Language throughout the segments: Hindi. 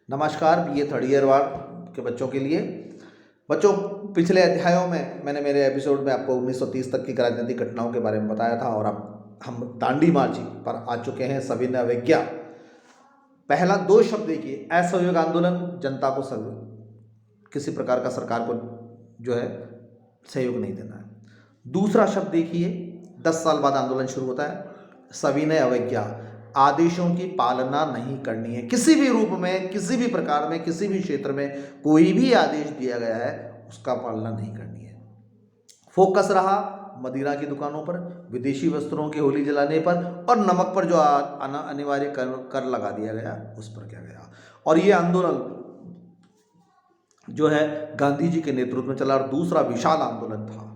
नमस्कार बीए थर्ड ईयर वार के बच्चों के लिए। बच्चों, पिछले अध्यायों में मैंने मेरे एपिसोड में आपको 1930 तक की राजनीतिक घटनाओं के बारे में बताया था और अब हम दांडी मार्च पर आ चुके हैं। सविनय अवज्ञा। पहला दो शब्द देखिए, असहयोग आंदोलन, जनता को किसी प्रकार का सरकार को जो है सहयोग नहीं देना है। दूसरा शब्द देखिए, 10 साल बाद आंदोलन शुरू होता है, सविनय अवज्ञा, आदेशों की पालना नहीं करनी है। किसी भी रूप में, किसी भी प्रकार में, किसी भी क्षेत्र में कोई भी आदेश दिया गया है उसका पालना नहीं करनी है। फोकस रहा मदिरा की दुकानों पर, विदेशी वस्त्रों के होली जलाने पर और नमक पर जो अनिवार्य कर लगा दिया गया उस पर क्या गया। और ये आंदोलन जो है गांधी जी के नेतृत्व में चला और दूसरा विशाल आंदोलन था।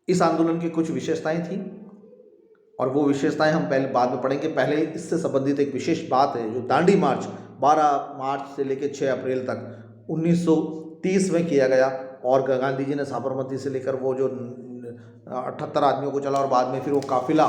इस आंदोलन की कुछ विशेषताएं थी और वो विशेषताएं हम पहले बाद में पढ़ेंगे। पहले इससे संबंधित एक विशेष बात है जो दांडी मार्च 12 मार्च से लेकर 6 अप्रैल तक 1930 में किया गया और गांधी जी ने साबरमती से लेकर वो जो 78 आदमियों को चला और बाद में फिर वो काफिला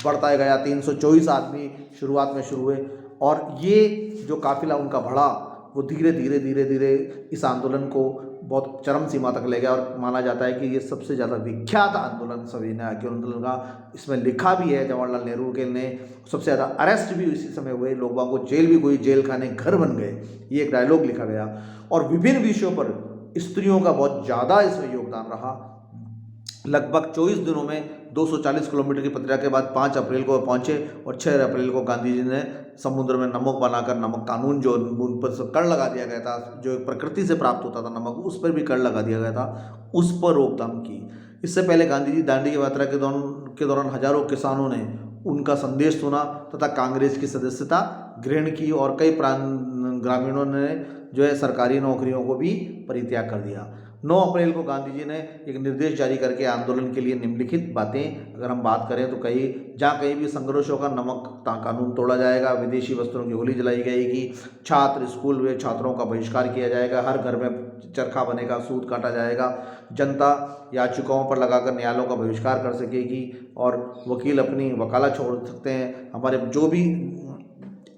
बढ़ता गया। 324 आदमी शुरुआत में शुरू हुए और ये जो काफिला उनका बढ़ा वो धीरे धीरे इस आंदोलन को बहुत चरम सीमा तक ले गया और माना जाता है कि ये सबसे ज़्यादा विख्यात आंदोलन सविनय अवज्ञा आंदोलन का। इसमें लिखा भी है जवाहरलाल नेहरू के ने, सबसे ज़्यादा अरेस्ट भी इसी समय हुए, लोगों को जेल भी हुई, जेल खाने घर बन गए, ये एक डायलॉग लिखा गया। और विभिन्न विषयों पर स्त्रियों का बहुत ज़्यादा इसमें योगदान रहा। लगभग 24 दिनों में 240 किलोमीटर की प्रक्रिया के बाद 5 अप्रैल को पहुंचे और 6 अप्रैल को गांधी जी ने समुद्र में नमक बनाकर, नमक कानून जो उन पर कर लगा दिया गया था, जो प्रकृति से प्राप्त होता था नमक, उस पर भी कर लगा दिया गया था, उस पर रोकथाम की। इससे पहले गांधी जी दांडी की यात्रा के दौरान हजारों किसानों ने उनका संदेश सुना तथा कांग्रेस की सदस्यता ग्रहण की और कई ग्रामीणों ने जो है सरकारी नौकरियों को भी परित्याग कर दिया। 9 अप्रैल को गांधी जी ने एक निर्देश जारी करके आंदोलन के लिए निम्नलिखित बातें अगर हम बात करें तो जहाँ कहीं भी संघर्ष होगा नमक कानून तोड़ा जाएगा, विदेशी वस्त्रों की होली जलाई जाएगी, छात्र स्कूल में छात्रों का बहिष्कार किया जाएगा, हर घर में चरखा बनेगा, सूत काटा जाएगा, जनता याचिकाओं पर लगाकर न्यायालयों का बहिष्कार कर सकेगी और वकील अपनी वकालत छोड़ सकते हैं। हमारे जो भी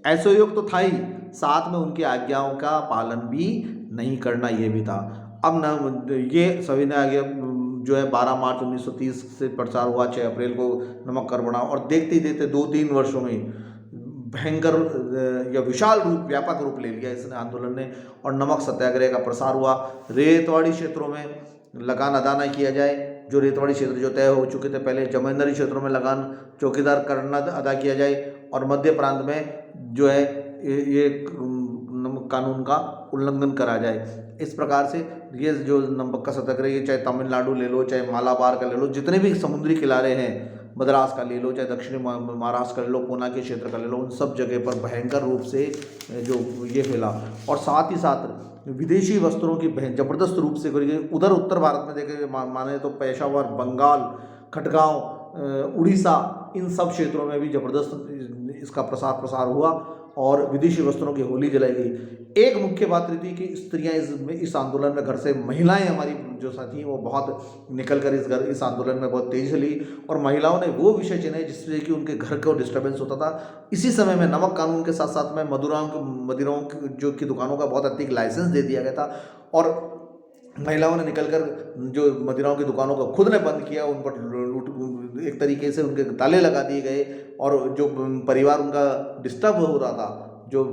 असहयोग तो था ही, साथ में उनकी आज्ञाओं का पालन भी नहीं करना ये भी था। अब न ये सविनय अवज्ञा जो है 12 मार्च 1930 से प्रचार हुआ, 6 अप्रैल को नमक कर बढ़ा और देखते ही देखते 2-3 वर्षों में भयंकर या विशाल रूप, व्यापक रूप ले लिया इस आंदोलन ने और नमक सत्याग्रह का प्रसार हुआ। रेतवाड़ी क्षेत्रों में लगान अदा न किया जाए, जो रेतवाड़ी क्षेत्र जो तय हो चुके थे पहले, जमींदारी क्षेत्रों में लगान चौकीदार करना अदा किया जाए और मध्य प्रांत में जो है ये कानून का उल्लंघन करा जाए। इस प्रकार से ये जो नमक का सत्याग्रह, ये चाहे तमिलनाडु ले लो, चाहे मालाबार का ले लो, जितने भी समुद्री किनारे हैं, मद्रास का ले लो, चाहे दक्षिणी महाराष्ट्र का ले लो, पूना के क्षेत्र का ले लो, उन सब जगह पर भयंकर रूप से जो ये फैला। और साथ ही साथ विदेशी वस्त्रों की जबरदस्त रूप से उधर उत्तर भारत में देखे माने तो पेशावर, बंगाल, खटगांव, उड़ीसा, इन सब क्षेत्रों में भी जबरदस्त इसका प्रसार हुआ और विदेशी वस्त्रों की होली जलाई गई। एक मुख्य बात रही थी कि स्त्रियां इस आंदोलन में, घर से महिलाएं हमारी जो साथी वो बहुत निकल कर इस आंदोलन में बहुत तेजी से ली और महिलाओं ने वो विषय चुने जिससे कि उनके घर को डिस्टर्बेंस होता था। इसी समय में नमक कानून के साथ साथ में मदिराओं जो की दुकानों का बहुत अत्यधिक लाइसेंस दे दिया गया था और महिलाओं ने निकलकर जो मदिराओं की दुकानों को खुद ने बंद किया, उन पर एक तरीके से उनके ताले लगा दिए गए और जो परिवार उनका डिस्टर्ब हो रहा था, जो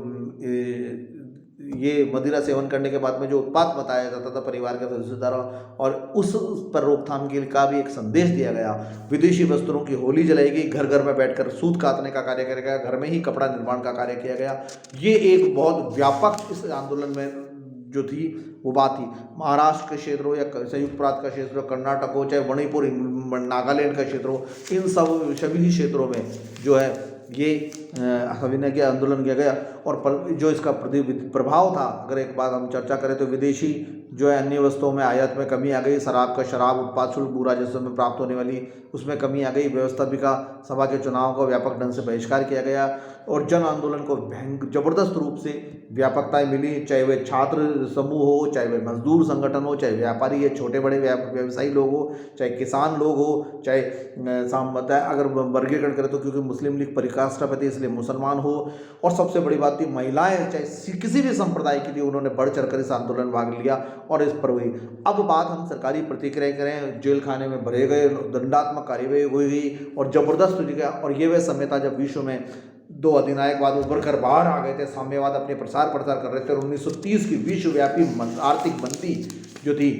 ये मदिरा सेवन करने के बाद में जो उत्पात बताया जाता था परिवार के सदस्यों द्वारा, और उस पर रोकथाम के का भी एक संदेश दिया गया। विदेशी वस्त्रों की होली जलाई गई, घर घर में बैठकर सूत काटने का कार्य किया गया, घर में ही कपड़ा निर्माण का कार्य किया गया। ये एक बहुत व्यापक इस आंदोलन में जो थी वो बात थी। महाराष्ट्र के क्षेत्र हो या संयुक्त प्रांत का क्षेत्र हो, कर्नाटक हो, चाहे मणिपुर, नागालैंड का क्षेत्र हो, इन सब सभी क्षेत्रों में जो है ये सविनय अवज्ञा आंदोलन किया गया और जो इसका प्रभाव था, अगर एक बात हम चर्चा करें तो विदेशी जो है अन्य वस्तुओं में आयात में कमी आ गई, शराब उत्पाद शुल्क बूरा राजस्व में प्राप्त होने वाली उसमें कमी आ गई, व्यवस्थापिका सभा के चुनाव का व्यापक ढंग से बहिष्कार किया गया और जन आंदोलन को जबरदस्त रूप से व्यापकताएं मिली, चाहे वे छात्र समूह हो, चाहे वे मजदूर संगठन हो, चाहे व्यापारी या छोटे बड़े व्यवसायी लोग हो, चाहे किसान लोग हो, चाहे अगर वर्गीकरण करें तो क्योंकि मुस्लिम लीग परिकाष्ठा इसलिए मुसलमान हो, और सबसे बड़ी बात थी महिलाएं चाहे किसी भी संप्रदाय की थी उन्होंने बढ़ चढ़कर इस आंदोलन में भाग लिया और इस पर हुई। अब बात हम सरकारी प्रतिक्रिया करें, जेल खाने में भरे गए, दंडात्मक कार्यवाही हुई और जबरदस्त तरीका, और ये वह समय था जब विश्व में दो अधिनायकवाद उभर कर बाहर आ गए थे, साम्यवाद अपने प्रसार कर रहे थे और 1930 की विश्वव्यापी आर्थिक मंदी जो थी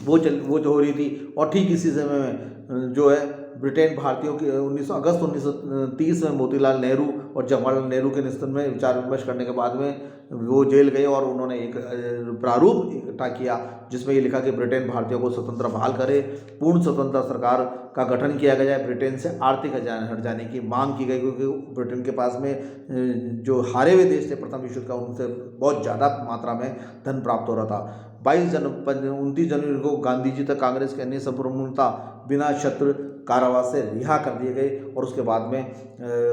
वो जो हो रही थी। और ठीक इसी समय में जो है ब्रिटेन भारतीयों की 19 अगस्त 1930 में मोतीलाल नेहरू और जवाहरलाल नेहरू के नेतृत्व में विचार विमर्श करने के बाद में वो जेल गए और उन्होंने एक प्रारूप इकट्ठा किया जिसमें ये लिखा कि ब्रिटेन भारतीयों को स्वतंत्र बहाल करे, पूर्ण स्वतंत्र सरकार का गठन किया गया, ब्रिटेन से आर्थिक हट जाने की मांग की गई क्योंकि ब्रिटेन के पास में जो हारे हुए देश थे प्रथम विश्व का उनसे बहुत ज़्यादा मात्रा में धन प्राप्त हो रहा था। 29 जनवरी को गांधी जी तक कांग्रेस के अन्य सब प्रमुखता बिना शर्त कारावास से रिहा कर दिए गए और उसके बाद में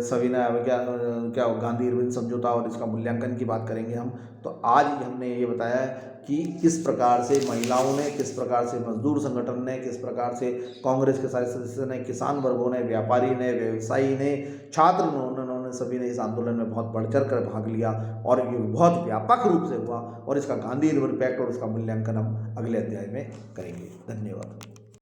सविनय क्या गांधी इरविन समझौता और इसका मूल्यांकन की बात करेंगे हम। तो आज हमने ये बताया है कि किस प्रकार से महिलाओं ने, किस प्रकार से मजदूर संगठन ने, किस प्रकार से कांग्रेस के सारे सदस्यों ने, किसान वर्गों ने, व्यापारी ने, व्यवसायी ने, छात्र उन्होंने सभी ने इस आंदोलन में बहुत बढ़ चढ़ कर भाग लिया और ये बहुत व्यापक रूप से हुआ और इसका गांधी इरविन पैक्ट और इसका मूल्यांकन हम अगले अध्याय में करेंगे। धन्यवाद।